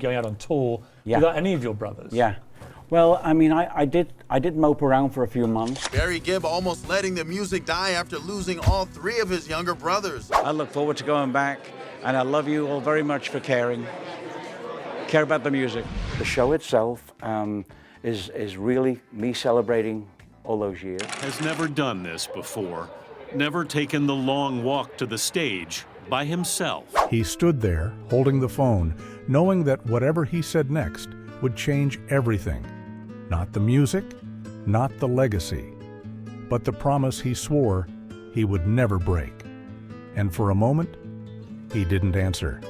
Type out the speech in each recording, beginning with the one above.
going out on tour Yeah. without any of your brothers. Yeah. Well, I mean, I did mope around for a few months. Barry Gibb almost letting the music die after losing all three of his younger brothers. I look forward to going back, and I love you all very much for caring. Care about the music. The show itself is really me celebrating all those years. Has never done this before, never taken the long walk to the stage by himself. He stood there, holding the phone, knowing that whatever he said next would change everything. Not the music, not the legacy, but the promise he swore he would never break. And for a moment, he didn't answer.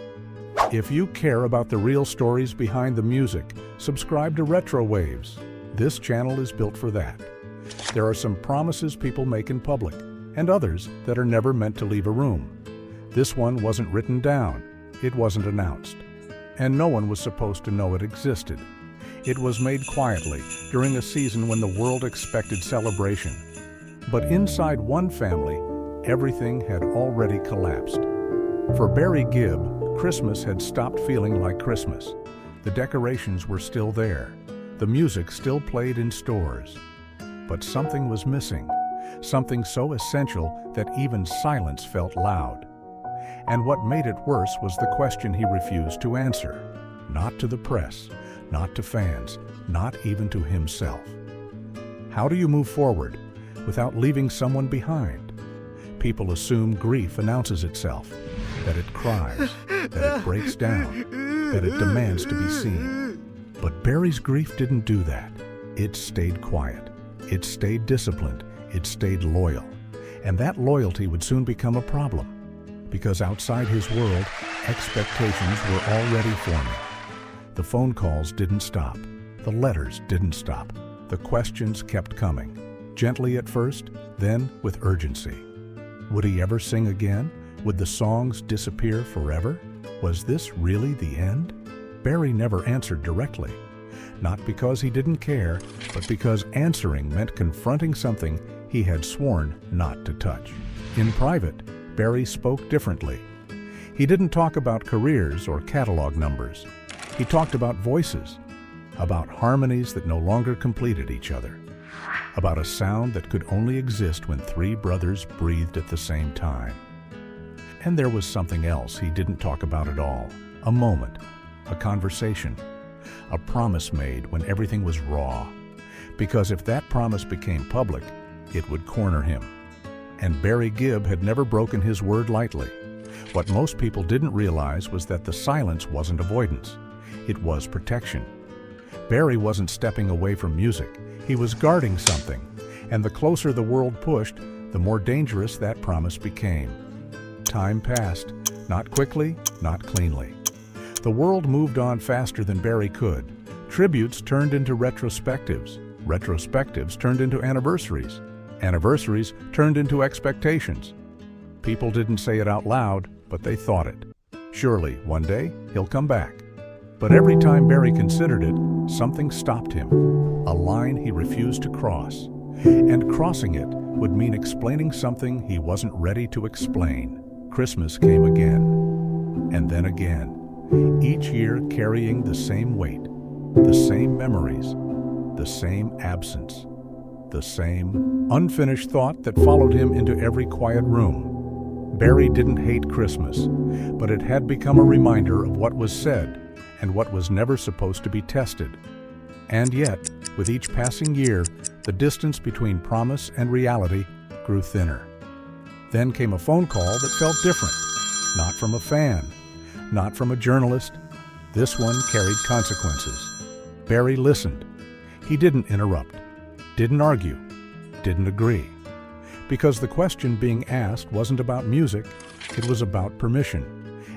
If you care about the real stories behind the music, subscribe to RetroWaves. This channel is built for that. There are some promises people make in public, and others that are never meant to leave a room. This one wasn't written down, it wasn't announced, and no one was supposed to know it existed. It was made quietly during a season when the world expected celebration. But inside one family, everything had already collapsed. For Barry Gibb, Christmas had stopped feeling like Christmas. The decorations were still there. The music still played in stores. But something was missing, something so essential that even silence felt loud. And what made it worse was the question he refused to answer. Not to the press, not to fans, not even to himself. How do you move forward without leaving someone behind? People assume grief announces itself, that it cries, that it breaks down, that it demands to be seen. But Barry's grief didn't do that. It stayed quiet. It stayed disciplined. It stayed loyal. And that loyalty would soon become a problem, because outside his world, expectations were already forming. The phone calls didn't stop. The letters didn't stop. The questions kept coming, gently at first, then with urgency. Would he ever sing again? Would the songs disappear forever? Was this really the end? Barry never answered directly. Not because he didn't care, but because answering meant confronting something he had sworn not to touch. In private, Barry spoke differently. He didn't talk about careers or catalog numbers. He talked about voices, about harmonies that no longer completed each other, about a sound that could only exist when three brothers breathed at the same time. And there was something else he didn't talk about at all. A moment, a conversation, a promise made when everything was raw. Because if that promise became public, it would corner him. And Barry Gibb had never broken his word lightly. What most people didn't realize was that the silence wasn't avoidance. It was protection. Barry wasn't stepping away from music. He was guarding something. And the closer the world pushed, the more dangerous that promise became. Time passed, not quickly, not cleanly. The world moved on faster than Barry could. Tributes turned into retrospectives. Retrospectives turned into anniversaries. Anniversaries turned into expectations. People didn't say it out loud, but they thought it. Surely, one day, he'll come back. But every time Barry considered it, something stopped him. A line he refused to cross. And crossing it would mean explaining something he wasn't ready to explain. Christmas came again, and then again, each year carrying the same weight, the same memories, the same absence, the same unfinished thought that followed him into every quiet room. Barry didn't hate Christmas, but it had become a reminder of what was said and what was never supposed to be tested. And yet, with each passing year, the distance between promise and reality grew thinner. Then came a phone call that felt different. Not from a fan, not from a journalist. This one carried consequences. Barry listened. He didn't interrupt, didn't argue, didn't agree. Because the question being asked wasn't about music, it was about permission.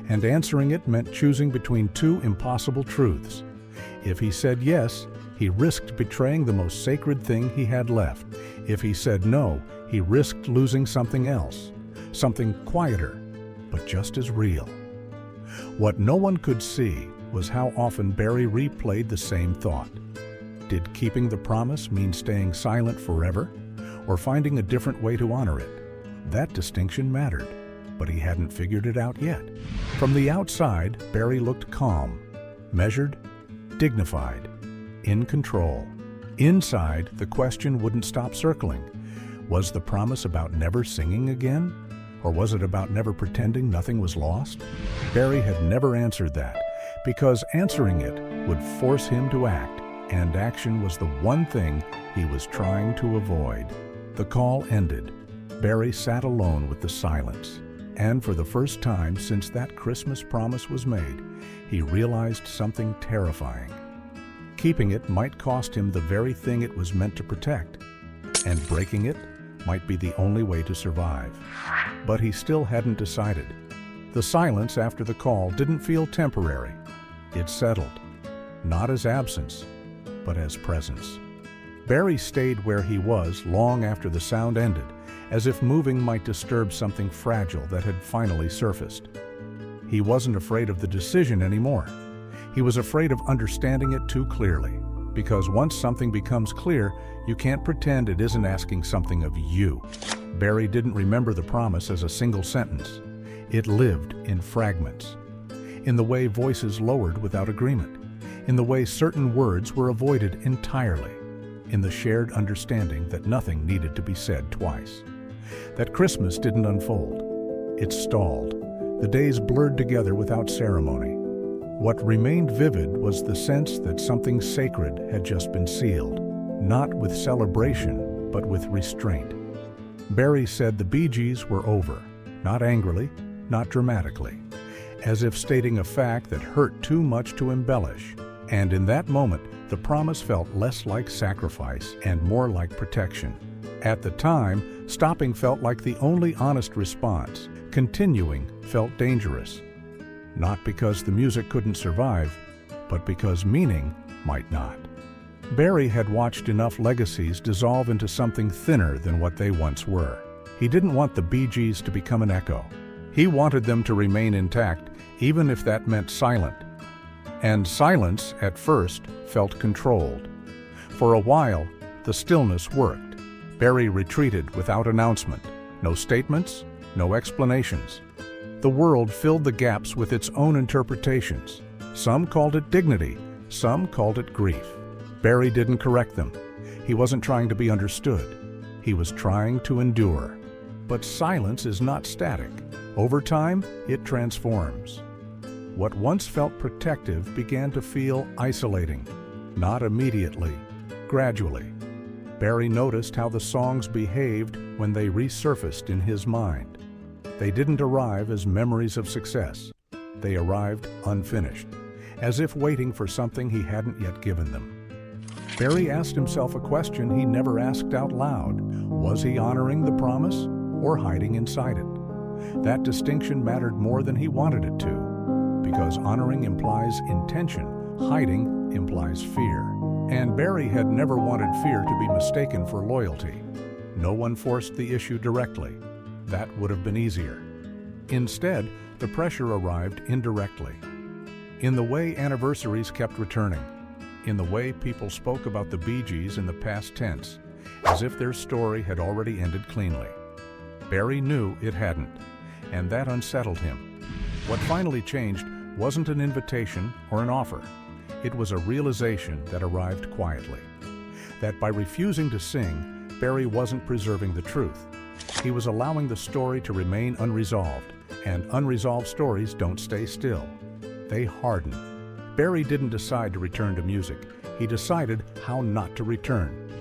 And answering it meant choosing between two impossible truths. If he said yes, he risked betraying the most sacred thing he had left. If he said no, he risked losing something else, something quieter, but just as real. What no one could see was how often Barry replayed the same thought. Did keeping the promise mean staying silent forever, or finding a different way to honor it? That distinction mattered, but he hadn't figured it out yet. From the outside, Barry looked calm. measured, dignified, in control. Inside, the question wouldn't stop circling. Was the promise about never singing again? Or was it about never pretending nothing was lost? Barry had never answered that, because answering it would force him to act, and action was the one thing he was trying to avoid. The call ended. Barry sat alone with the silence, and for the first time since that Christmas promise was made, he realized something terrifying. Keeping it might cost him the very thing it was meant to protect, and breaking it might be the only way to survive. But he still hadn't decided. The silence after the call didn't feel temporary. It settled, not as absence, but as presence. Barry stayed where he was long after the sound ended, as if moving might disturb something fragile that had finally surfaced. He wasn't afraid of the decision anymore. He was afraid of understanding it too clearly, because once something becomes clear, you can't pretend it isn't asking something of you. Barry didn't remember the promise as a single sentence. It lived in fragments, in the way voices lowered without agreement, in the way certain words were avoided entirely, in the shared understanding that nothing needed to be said twice. That Christmas didn't unfold. It stalled. The days blurred together without ceremony. What remained vivid was the sense that something sacred had just been sealed, not with celebration, but with restraint. Barry said the Bee Gees were over, not angrily, not dramatically, as if stating a fact that hurt too much to embellish. And in that moment, the promise felt less like sacrifice and more like protection. At the time, stopping felt like the only honest response. Continuing felt dangerous. Not because the music couldn't survive, but because meaning might not. Barry had watched enough legacies dissolve into something thinner than what they once were. He didn't want the Bee Gees to become an echo. He wanted them to remain intact, even if that meant silent. And silence, at first, felt controlled. For a while, the stillness worked. Barry retreated without announcement. No statements, no explanations. The world filled the gaps with its own interpretations. Some called it dignity, some called it grief. Barry didn't correct them. He wasn't trying to be understood. He was trying to endure. But silence is not static. Over time, it transforms. What once felt protective began to feel isolating. Not immediately, gradually. Barry noticed how the songs behaved when they resurfaced in his mind. They didn't arrive as memories of success. They arrived unfinished, as if waiting for something he hadn't yet given them. Barry asked himself a question he never asked out loud. Was he honoring the promise or hiding inside it? That distinction mattered more than he wanted it to, because honoring implies intention, hiding implies fear. And Barry had never wanted fear to be mistaken for loyalty. No one forced the issue directly. That would have been easier. Instead, the pressure arrived indirectly. In the way anniversaries kept returning, in the way people spoke about the Bee Gees in the past tense, as if their story had already ended cleanly. Barry knew it hadn't, and that unsettled him. What finally changed wasn't an invitation or an offer. It was a realization that arrived quietly. That by refusing to sing, Barry wasn't preserving the truth. He was allowing the story to remain unresolved, and unresolved stories don't stay still. They harden. Barry didn't decide to return to music. He decided how not to return.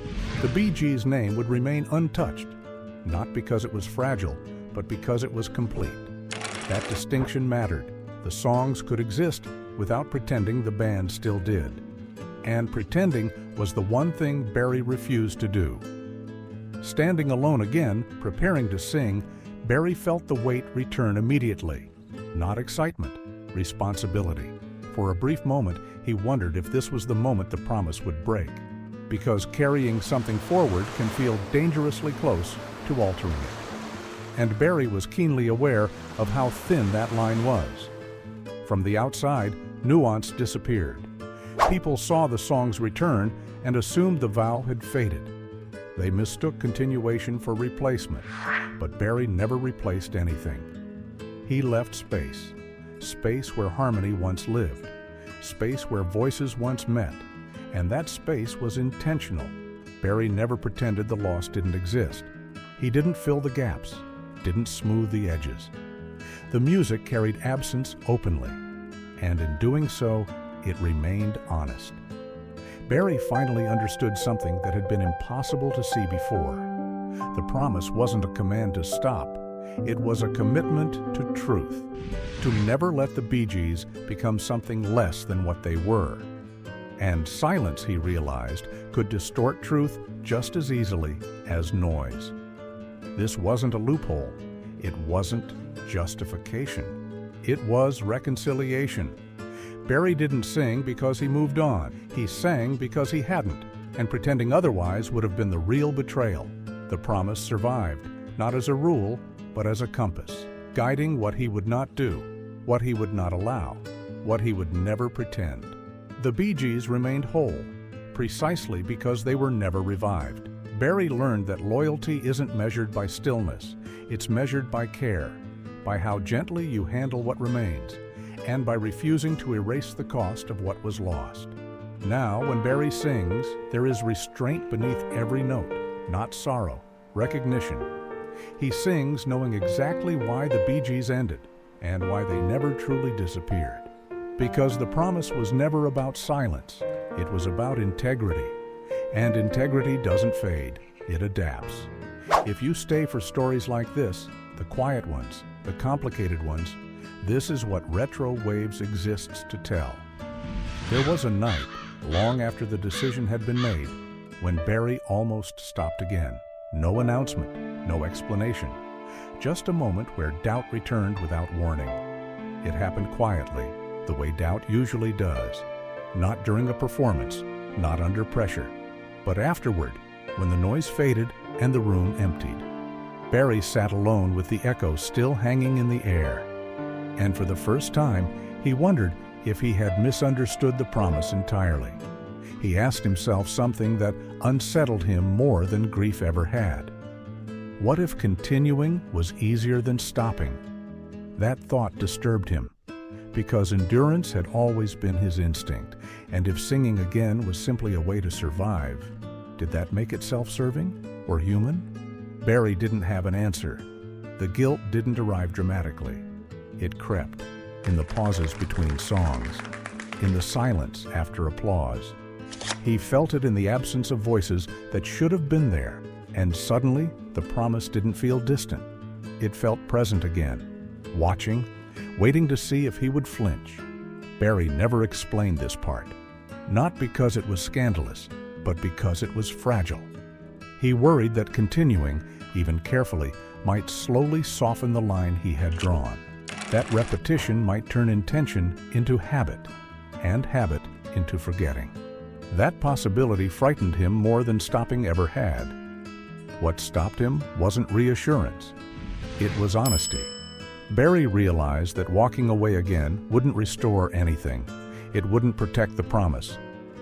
The Bee Gees' name would remain untouched, not because it was fragile, but because it was complete. That distinction mattered. The songs could exist without pretending the band still did. And pretending was the one thing Barry refused to do. Standing alone again, preparing to sing, Barry felt the weight return immediately. Not excitement, responsibility. For a brief moment, he wondered if this was the moment the promise would break, because carrying something forward can feel dangerously close to altering it. And Barry was keenly aware of how thin that line was. From the outside, nuance disappeared. People saw the song's return and assumed the vow had faded. They mistook continuation for replacement, but Barry never replaced anything. He left space, space where harmony once lived, space where voices once met, and that space was intentional. Barry never pretended the loss didn't exist. He didn't fill the gaps, didn't smooth the edges. The music carried absence openly, and in doing so, it remained honest. Barry finally understood something that had been impossible to see before. The promise wasn't a command to stop. It was a commitment to truth, to never let the Bee Gees become something less than what they were. And silence, he realized, could distort truth just as easily as noise. This wasn't a loophole. It wasn't justification. It was reconciliation. Barry didn't sing because he moved on. He sang because he hadn't, and pretending otherwise would have been the real betrayal. The promise survived, not as a rule, but as a compass, guiding what he would not do, what he would not allow, what he would never pretend. The Bee Gees remained whole, precisely because they were never revived. Barry learned that loyalty isn't measured by stillness, it's measured by care, by how gently you handle what remains, and by refusing to erase the cost of what was lost. Now, when Barry sings, there is restraint beneath every note, not sorrow, recognition. He sings knowing exactly why the Bee Gees ended and why they never truly disappeared. Because the promise was never about silence, it was about integrity. And integrity doesn't fade, it adapts. If you stay for stories like this, the quiet ones, the complicated ones, this is what RetroWaves exists to tell. There was a night, long after the decision had been made, when Barry almost stopped again. No announcement, no explanation. Just a moment where doubt returned without warning. It happened quietly, the way doubt usually does. Not during a performance, not under pressure, but afterward, when the noise faded and the room emptied. Barry sat alone with the echo still hanging in the air. And for the first time, he wondered if he had misunderstood the promise entirely. He asked himself something that unsettled him more than grief ever had. What if continuing was easier than stopping? That thought disturbed him, because endurance had always been his instinct, and if singing again was simply a way to survive, did that make it self-serving or human? Barry didn't have an answer. The guilt didn't arrive dramatically. It crept, in the pauses between songs, in the silence after applause. He felt it in the absence of voices that should have been there, and suddenly the promise didn't feel distant. It felt present again, watching, waiting to see if he would flinch. Barry never explained this part, not because it was scandalous, but because it was fragile. He worried that continuing, even carefully, might slowly soften the line he had drawn. That repetition might turn intention into habit, and habit into forgetting. That possibility frightened him more than stopping ever had. What stopped him wasn't reassurance. It was honesty. Barry realized that walking away again wouldn't restore anything. It wouldn't protect the promise.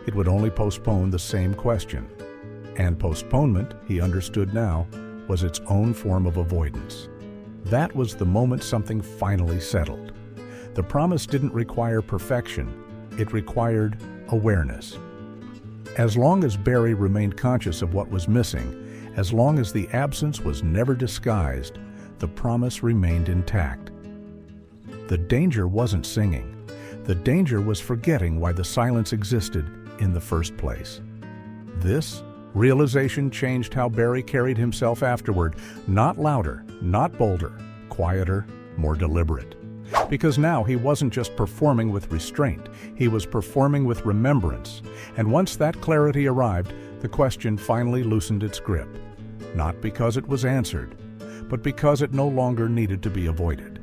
It would only postpone the same question. And postponement, he understood now, was its own form of avoidance. That was the moment something finally settled. The promise didn't require perfection. It required awareness. As long as Barry remained conscious of what was missing, as long as the absence was never disguised, the promise remained intact. The danger wasn't singing. The danger was forgetting why the silence existed in the first place. This realization changed how Barry carried himself afterward, not louder, not bolder, quieter, more deliberate. Because now he wasn't just performing with restraint, he was performing with remembrance. And once that clarity arrived, the question finally loosened its grip. Not because it was answered, but because it no longer needed to be avoided.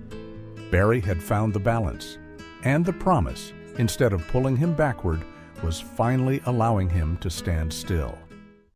Barry had found the balance, and the promise, instead of pulling him backward, was finally allowing him to stand still.